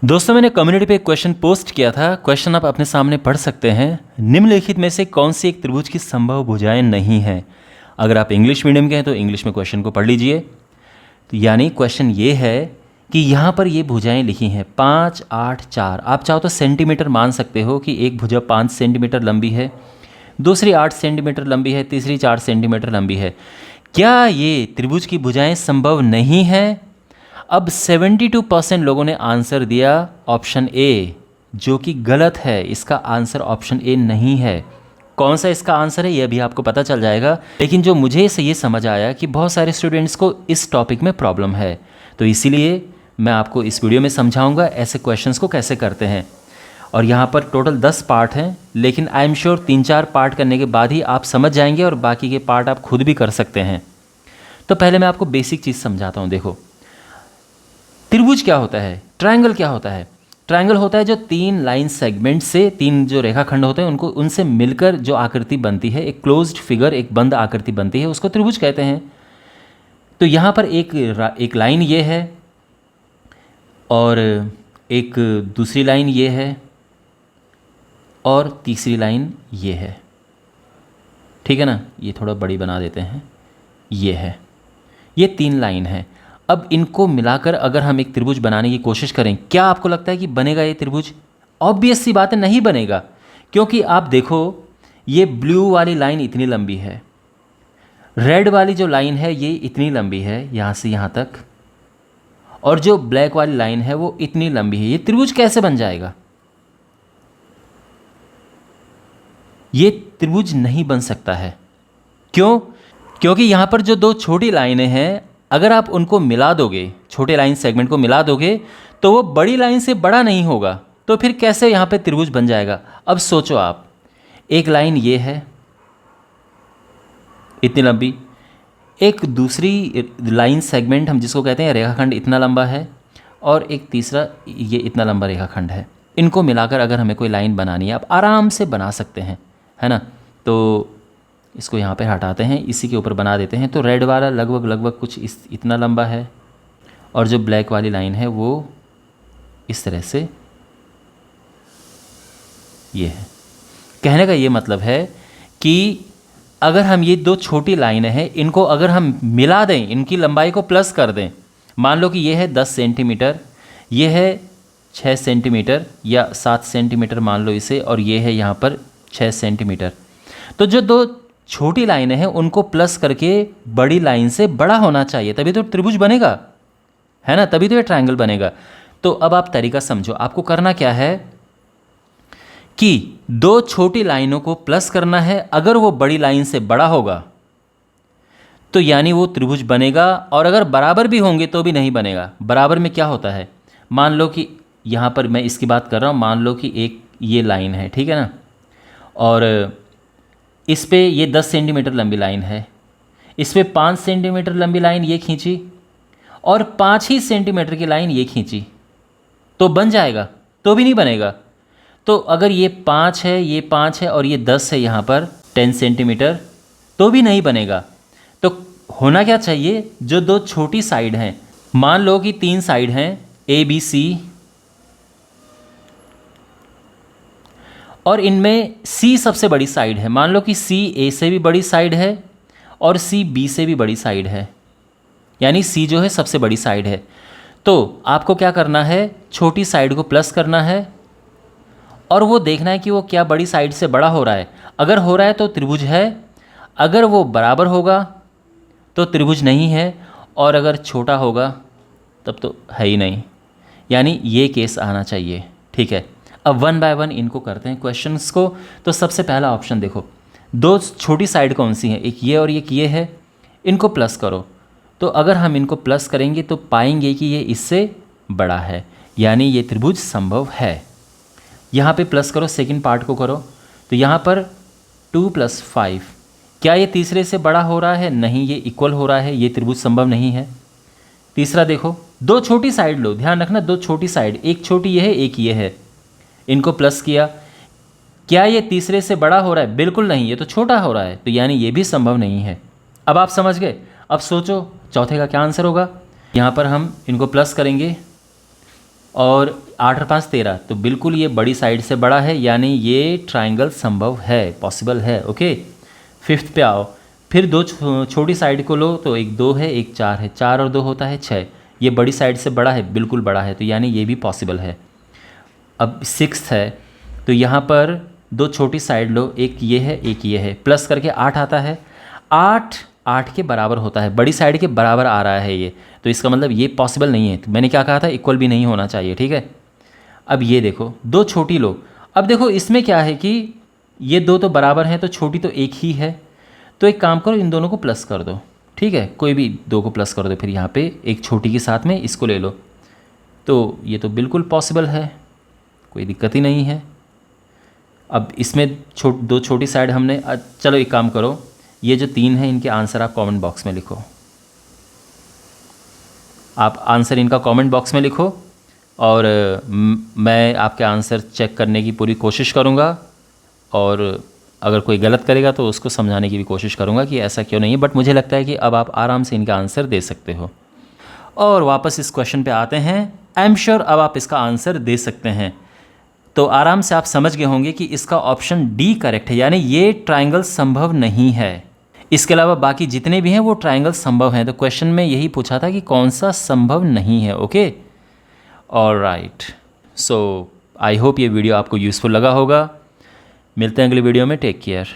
दोस्तों, मैंने कम्युनिटी पे एक क्वेश्चन पोस्ट किया था। क्वेश्चन आप अपने सामने पढ़ सकते हैं। निम्नलिखित में से कौन सी एक त्रिभुज की संभव भुजाएं नहीं हैं? अगर आप इंग्लिश मीडियम के हैं तो इंग्लिश में क्वेश्चन को पढ़ लीजिए। तो यानी क्वेश्चन ये है कि यहाँ पर ये भुजाएं लिखी हैं 5, 8, 4। आप चाहो तो सेंटीमीटर मान सकते हो कि एक भुजा 5 सेंटीमीटर लंबी है, दूसरी 8 सेंटीमीटर लंबी है, तीसरी 4 सेंटीमीटर लंबी है। क्या ये त्रिभुज की भुजाएं संभव नहीं हैं? अब 72% लोगों ने आंसर दिया ऑप्शन ए, जो कि गलत है। इसका आंसर ऑप्शन ए नहीं है। कौन सा इसका आंसर है ये भी आपको पता चल जाएगा। लेकिन जो मुझे से ये समझ आया कि बहुत सारे स्टूडेंट्स को इस टॉपिक में प्रॉब्लम है, तो इसीलिए मैं आपको इस वीडियो में समझाऊंगा ऐसे क्वेश्चंस को कैसे करते हैं। और यहाँ पर टोटल 10 पार्ट हैं, लेकिन आई एम श्योर 3-4 पार्ट करने के बाद ही आप समझ जाएंगे और बाकी के पार्ट आप खुद भी कर सकते हैं। तो पहले मैं आपको बेसिक चीज़ समझाता हूँ। देखो, त्रिभुज क्या होता है, ट्रायंगल क्या होता है। ट्रायंगल होता है जो 3 लाइन सेगमेंट से, 3 जो रेखाखंड होते हैं उनको उनसे मिलकर जो आकृति बनती है, एक क्लोज्ड फिगर, एक बंद आकृति बनती है, उसको त्रिभुज कहते हैं। तो यहाँ पर एक लाइन ये है और एक दूसरी लाइन ये है और तीसरी लाइन ये है। ठीक है ना, ये थोड़ा बड़ी बना देते हैं। ये है, ये 3 लाइन है। अब इनको मिलाकर अगर हम एक त्रिभुज बनाने की कोशिश करें, क्या आपको लगता है कि बनेगा ये त्रिभुज? ऑब्वियस सी बात है, नहीं बनेगा। क्योंकि आप देखो, ये ब्लू वाली लाइन इतनी लंबी है, रेड वाली जो लाइन है ये इतनी लंबी है यहाँ से यहाँ तक, और जो ब्लैक वाली लाइन है वो इतनी लंबी है। ये त्रिभुज कैसे बन जाएगा? ये त्रिभुज नहीं बन सकता है। क्यों? क्योंकि यहाँ पर जो 2 छोटी लाइनें हैं, अगर आप उनको मिला दोगे, छोटे लाइन सेगमेंट को मिला दोगे, तो वो बड़ी लाइन से बड़ा नहीं होगा। तो फिर कैसे यहाँ पे त्रिभुज बन जाएगा? अब सोचो आप, एक लाइन ये है इतनी लंबी, एक दूसरी लाइन सेगमेंट हम जिसको कहते हैं रेखाखंड इतना लंबा है, और एक तीसरा ये इतना लंबा रेखाखंड है। इनको मिलाकर अगर हमें कोई लाइन बनानी है, आप आराम से बना सकते हैं, है ना। तो इसको यहाँ पे हटाते हैं, इसी के ऊपर बना देते हैं। तो रेड वाला लगभग कुछ इतना लंबा है, और जो ब्लैक वाली लाइन है वो इस तरह से ये है। कहने का ये मतलब है कि अगर हम ये 2 छोटी लाइनें हैं, इनको अगर हम मिला दें, इनकी लंबाई को प्लस कर दें, मान लो कि ये है 10 सेंटीमीटर, ये है 6 सेंटीमीटर या 7 सेंटीमीटर मान लो इसे, और ये है यहाँ पर 6 सेंटीमीटर। तो जो 2 छोटी लाइनें हैं उनको प्लस करके बड़ी लाइन से बड़ा होना चाहिए, तभी तो त्रिभुज बनेगा, है ना, तभी तो ये ट्रायंगल बनेगा। तो अब आप तरीका समझो, आपको करना क्या है कि 2 छोटी लाइनों को प्लस करना है। अगर वो बड़ी लाइन से बड़ा होगा तो यानी वो त्रिभुज बनेगा, और अगर बराबर भी होंगे तो भी नहीं बनेगा। बराबर में क्या होता है, मान लो कि यहाँ पर मैं इसकी बात कर रहा हूँ, मान लो कि एक ये लाइन है, ठीक है ना, और इस पे ये 10 सेंटीमीटर लंबी लाइन है, इस पे 5 सेंटीमीटर लंबी लाइन ये खींची, और 5 ही सेंटीमीटर की लाइन ये खींची, तो बन जाएगा? तो भी नहीं बनेगा। तो अगर ये 5 है, ये 5 है, और ये 10 है यहाँ पर 10 सेंटीमीटर, तो भी नहीं बनेगा। तो होना क्या चाहिए, जो 2 छोटी साइड हैं, मान लो कि 3 साइड हैं ABC, और इनमें C सबसे बड़ी साइड है। मान लो कि C A से भी बड़ी साइड है और C B से भी बड़ी साइड है, यानी C जो है सबसे बड़ी साइड है। तो आपको क्या करना है, छोटी साइड को प्लस करना है, और वो देखना है कि वो क्या बड़ी साइड से बड़ा हो रहा है। अगर हो रहा है तो त्रिभुज है, अगर वो बराबर होगा तो त्रिभुज नहीं है, और अगर छोटा होगा तब तो है ही नहीं। यानी ये केस आना चाहिए, ठीक है। अब 1 बाय 1 इनको करते हैं क्वेश्चंस को। तो सबसे पहला ऑप्शन देखो, 2 छोटी साइड कौन सी हैं, एक ये और एक ये है, इनको प्लस करो। तो अगर हम इनको प्लस करेंगे तो पाएंगे कि ये इससे बड़ा है, यानी ये त्रिभुज संभव है। यहाँ पे प्लस करो, सेकंड पार्ट को करो, तो यहाँ पर 2 + 5, क्या ये तीसरे से बड़ा हो रहा है? नहीं, ये इक्वल हो रहा है, ये त्रिभुज संभव नहीं है। तीसरा देखो, 2 छोटी साइड लो, ध्यान रखना 2 छोटी साइड, एक छोटी ये है, एक ये है, इनको प्लस किया, क्या ये तीसरे से बड़ा हो रहा है? बिल्कुल नहीं, ये तो छोटा हो रहा है, तो यानी ये भी संभव नहीं है। अब आप समझ गए। अब सोचो चौथे का क्या आंसर होगा। यहाँ पर हम इनको प्लस करेंगे और 8 और 5 13, तो बिल्कुल ये बड़ी साइड से बड़ा है, यानी ये ट्राइंगल संभव है, पॉसिबल है। ओके, फिफ्थ पे आओ। फिर दो छोटी साइड को लो, तो एक 2 है, एक 4 है, 4 और 2 होता है 6। ये बड़ी साइड से बड़ा है, बिल्कुल बड़ा है, तो यानी ये भी पॉसिबल है। अब सिक्स्थ है, तो यहाँ पर दो छोटी साइड लो, एक ये है एक ये है, प्लस करके 8 आता है। 8 8 के बराबर होता है, बड़ी साइड के बराबर आ रहा है ये, तो इसका मतलब ये पॉसिबल नहीं है। तो मैंने क्या कहा था, इक्वल भी नहीं होना चाहिए, ठीक है। अब ये देखो, दो छोटी लो। अब देखो इसमें क्या है कि ये दो तो बराबर हैं, तो छोटी तो एक ही है। तो एक काम करो, इन दोनों को प्लस कर दो, ठीक है, कोई भी दो को प्लस कर दो, फिर यहाँ पे एक छोटी के साथ में इसको ले लो, तो ये तो बिल्कुल पॉसिबल है, कोई दिक्कत ही नहीं है। अब इसमें दो छोटी साइड हमने, चलो एक काम करो, ये जो 3 है इनके आंसर आप कमेंट बॉक्स में लिखो। आप आंसर इनका कमेंट बॉक्स में लिखो, और मैं आपके आंसर चेक करने की पूरी कोशिश करूँगा, और अगर कोई गलत करेगा तो उसको समझाने की भी कोशिश करूँगा कि ऐसा क्यों नहीं है। बट मुझे लगता है कि अब आप आराम से इनका आंसर दे सकते हो। और वापस इस क्वेश्चन पे आते हैं। आई एम श्योर अब आप इसका आंसर दे सकते हैं। तो आराम से आप समझ गए होंगे कि इसका ऑप्शन डी करेक्ट है, यानी ये ट्राइंगल संभव नहीं है। इसके अलावा बाकी जितने भी हैं वो ट्राइंगल संभव हैं। तो क्वेश्चन में यही पूछा था कि कौन सा संभव नहीं है। Okay, alright, so I hope ये वीडियो आपको यूज़फुल लगा होगा। मिलते हैं अगले वीडियो में, टेक केयर।